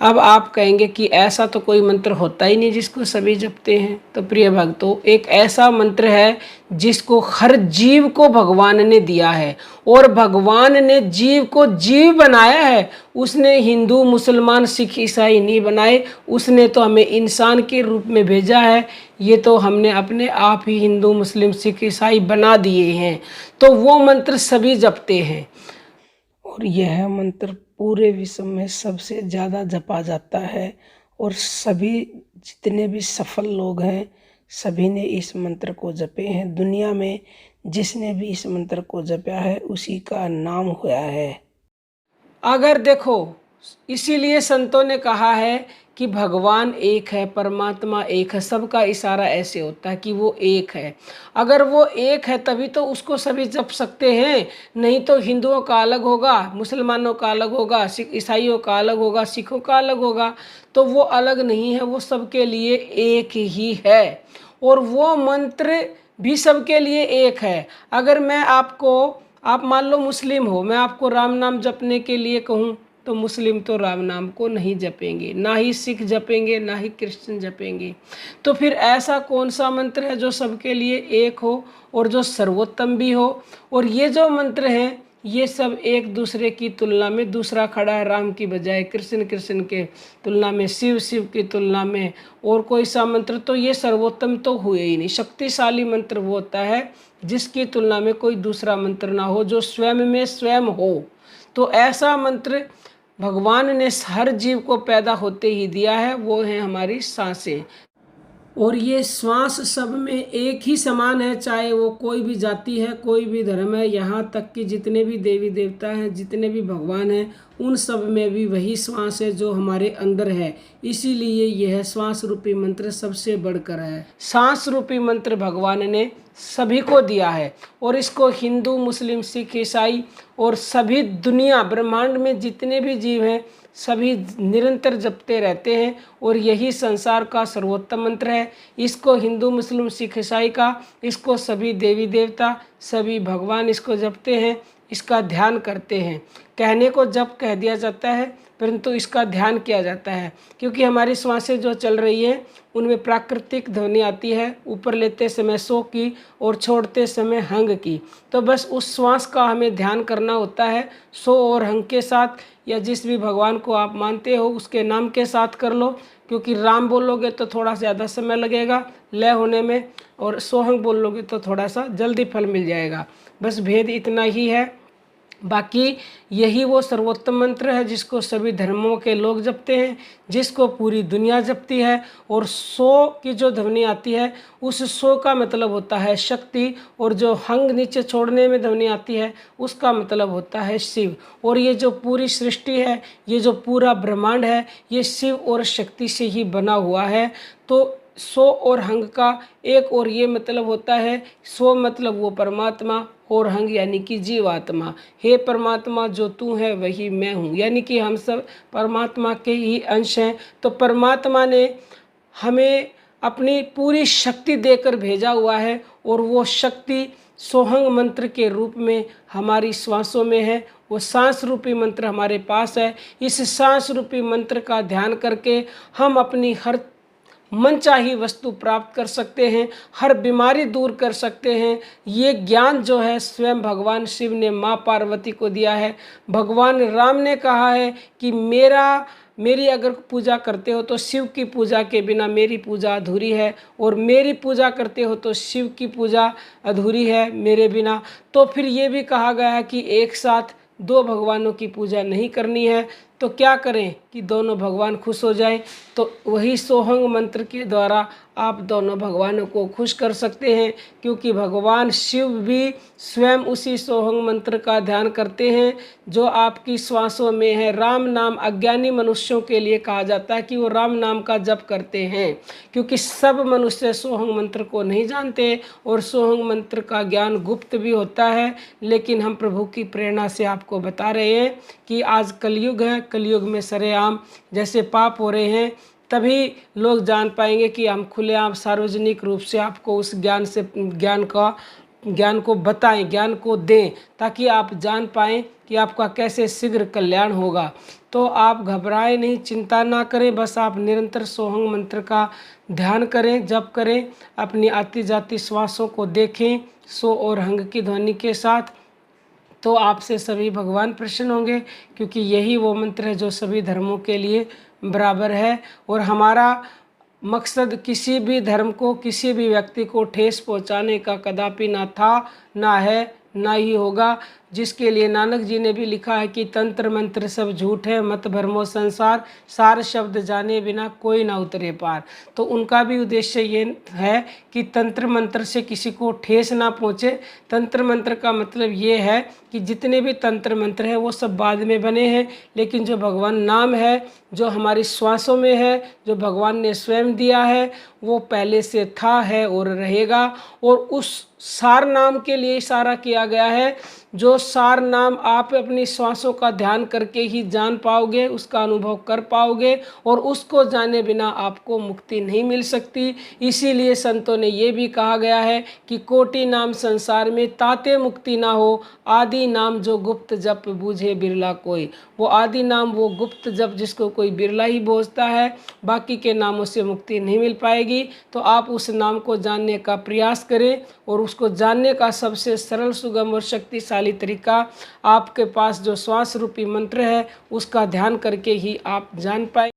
अब आप कहेंगे कि ऐसा तो कोई मंत्र होता ही नहीं जिसको सभी जपते हैं। तो प्रिय भक्तों, एक ऐसा मंत्र है जिसको हर जीव को भगवान ने दिया है, और भगवान ने जीव को जीव बनाया है। उसने हिंदू मुसलमान सिख ईसाई नहीं बनाए, उसने तो हमें इंसान के रूप में भेजा है। ये तो हमने अपने आप ही हिंदू मुस्लिम सिख ईसाई बना दिए हैं। तो वो मंत्र सभी जपते हैं, और यह मंत्र पूरे विश्व में सबसे ज़्यादा जपा जाता है। और सभी जितने भी सफल लोग हैं, सभी ने इस मंत्र को जपे हैं। दुनिया में जिसने भी इस मंत्र को जपा है उसी का नाम हुआ है। अगर देखो, इसीलिए संतों ने कहा है कि भगवान एक है, परमात्मा एक है। सबका इशारा ऐसे होता है कि वो एक है। अगर वो एक है तभी तो उसको सभी जप सकते हैं, नहीं तो हिंदुओं का अलग होगा, मुसलमानों का अलग होगा, सिख ईसाइयों का अलग होगा, सिखों का अलग होगा। तो वो अलग नहीं है, वो सबके लिए एक ही है। और वो मंत्र भी सबके लिए एक है। अगर मैं आपको, आप मान लो मुस्लिम हो, मैं आपको राम नाम जपने के लिए कहूँ तो मुस्लिम तो राम नाम को नहीं जपेंगे, ना ही सिख जपेंगे, ना ही क्रिश्चियन जपेंगे। तो फिर ऐसा कौन सा मंत्र है जो सबके लिए एक हो और जो सर्वोत्तम भी हो? और ये जो मंत्र हैं ये सब एक दूसरे की तुलना में, दूसरा खड़ा है राम की बजाय कृष्ण, कृष्ण के तुलना में शिव, शिव की तुलना में और कोई सा मंत्र, तो ये सर्वोत्तम तो हुए ही नहीं। शक्तिशाली मंत्र वो होता है जिसकी तुलना में कोई दूसरा मंत्र ना हो, जो स्वयं में स्वयं हो। तो ऐसा मंत्र भगवान ने हर जीव को पैदा होते ही दिया है, वो है हमारी सांसें। और ये श्वास सब में एक ही समान है, चाहे वो कोई भी जाति है, कोई भी धर्म है, यहाँ तक कि जितने भी देवी देवता हैं, जितने भी भगवान हैं, उन सब में भी वही श्वास है जो हमारे अंदर है। इसीलिए यह श्वास रूपी मंत्र सबसे बढ़कर है। सांस रूपी मंत्र भगवान ने सभी को दिया है, और इसको हिंदू मुस्लिम सिख ईसाई और सभी दुनिया ब्रह्मांड में जितने भी जीव हैं सभी निरंतर जपते रहते हैं। और यही संसार का सर्वोत्तम मंत्र है। इसको हिंदू मुस्लिम सिख ईसाई का, इसको सभी देवी देवता, सभी भगवान इसको जपते हैं, इसका ध्यान करते हैं। कहने को जप कह दिया जाता है, परंतु इसका ध्यान किया जाता है, क्योंकि हमारी श्वासें जो चल रही हैं उनमें प्राकृतिक ध्वनि आती है, ऊपर लेते समय सो की और छोड़ते समय हंग की। तो बस उस श्वास का हमें ध्यान करना होता है, सो और हंग के साथ, या जिस भी भगवान को आप मानते हो उसके नाम के साथ कर लो। क्योंकि राम बोलोगे तो थोड़ा ज़्यादा समय लगेगा लय होने में, और सोहंग बोलोगे तो थोड़ा सा जल्दी फल मिल जाएगा। बस भेद इतना ही है। बाकी यही वो सर्वोत्तम मंत्र है जिसको सभी धर्मों के लोग जपते हैं, जिसको पूरी दुनिया जपती है। और सो की जो ध्वनि आती है, उस सो का मतलब होता है शक्ति, और जो हंग नीचे छोड़ने में ध्वनि आती है उसका मतलब होता है शिव। और ये जो पूरी सृष्टि है, ये जो पूरा ब्रह्मांड है, ये शिव और शक्ति से ही बना हुआ है। तो सो और हंग का एक और ये मतलब होता है, सो मतलब वो परमात्मा, और हंग यानी कि जीवात्मा। हे परमात्मा, जो तू है वही मैं हूँ, यानी कि हम सब परमात्मा के ही अंश हैं। तो परमात्मा ने हमें अपनी पूरी शक्ति देकर भेजा हुआ है, और वो शक्ति सोहंग मंत्र के रूप में हमारी श्वासों में है। वो सांस रूपी मंत्र हमारे पास है। इस सांस रूपी मंत्र का ध्यान करके हम अपनी हर मनचाही वस्तु प्राप्त कर सकते हैं, हर बीमारी दूर कर सकते हैं। ये ज्ञान जो है स्वयं भगवान शिव ने माँ पार्वती को दिया है। भगवान राम ने कहा है कि मेरी अगर पूजा करते हो तो शिव की पूजा के बिना मेरी पूजा अधूरी है, और मेरी पूजा करते हो तो शिव की पूजा अधूरी है मेरे बिना। तो फिर ये भी कहा गया है कि एक साथ दो भगवानों की पूजा नहीं करनी है। तो क्या करें कि दोनों भगवान खुश हो जाएं? तो वही सोहंग मंत्र के द्वारा आप दोनों भगवानों को खुश कर सकते हैं, क्योंकि भगवान शिव भी स्वयं उसी सोहंग मंत्र का ध्यान करते हैं जो आपकी श्वासों में है। राम नाम अज्ञानी मनुष्यों के लिए कहा जाता है कि वो राम नाम का जप करते हैं, क्योंकि सब मनुष्य सोहंग मंत्र को नहीं जानते, और सोहंग मंत्र का ज्ञान गुप्त भी होता है। लेकिन हम प्रभु की प्रेरणा से आपको बता रहे हैं कि आज कलयुग है, कलयुग में सरेआम जैसे पाप हो रहे हैं, तभी लोग जान पाएंगे कि हम खुलेआम सार्वजनिक रूप से आपको उस ज्ञान का ज्ञान को बताएं, ज्ञान को दें, ताकि आप जान पाएं कि आपका कैसे शीघ्र कल्याण होगा। तो आप घबराएं नहीं, चिंता ना करें, बस आप निरंतर सोहंग मंत्र का ध्यान करें, जप करें, अपनी आती जाती श्वासों को देखें सो और हंग की ध्वनि के साथ। तो आपसे सभी भगवान प्रसन्न होंगे, क्योंकि यही वो मंत्र है जो सभी धर्मों के लिए बराबर है। और हमारा मकसद किसी भी धर्म को, किसी भी व्यक्ति को ठेस पहुंचाने का कदापि ना था, ना है, ना ही होगा। जिसके लिए नानक जी ने भी लिखा है कि तंत्र मंत्र सब झूठ है, मत भरमो संसार, सार शब्द जाने बिना कोई ना उतरे पार। तो उनका भी उद्देश्य ये है कि तंत्र मंत्र से किसी को ठेस ना पहुँचे। तंत्र मंत्र का मतलब ये है कि जितने भी तंत्र मंत्र हैं वो सब बाद में बने हैं, लेकिन जो भगवान नाम है, जो हमारी श्वासों में है, जो भगवान ने स्वयं दिया है, वो पहले से था, है और रहेगा। और उस सार नाम के लिए इशारा किया गया है, जो सार नाम आप अपनी श्वासों का ध्यान करके ही जान पाओगे, उसका अनुभव कर पाओगे, और उसको जाने बिना आपको मुक्ति नहीं मिल सकती। इसीलिए संतों ने ये भी कहा गया है कि कोटि नाम संसार में ताते मुक्ति ना हो, आदि नाम जो गुप्त जप बूझे बिरला कोई। वो आदि नाम, वो गुप्त जप जिसको कोई बिरला ही बोझता है, बाकी के नामों से मुक्ति नहीं मिल पाएगी। तो आप उस नाम को जानने का प्रयास करें, और उसको जानने का सबसे सरल, सुगम और शक्तिशाली तरीका आपके पास जो श्वास रूपी मंत्र है उसका ध्यान करके ही आप जान पाए।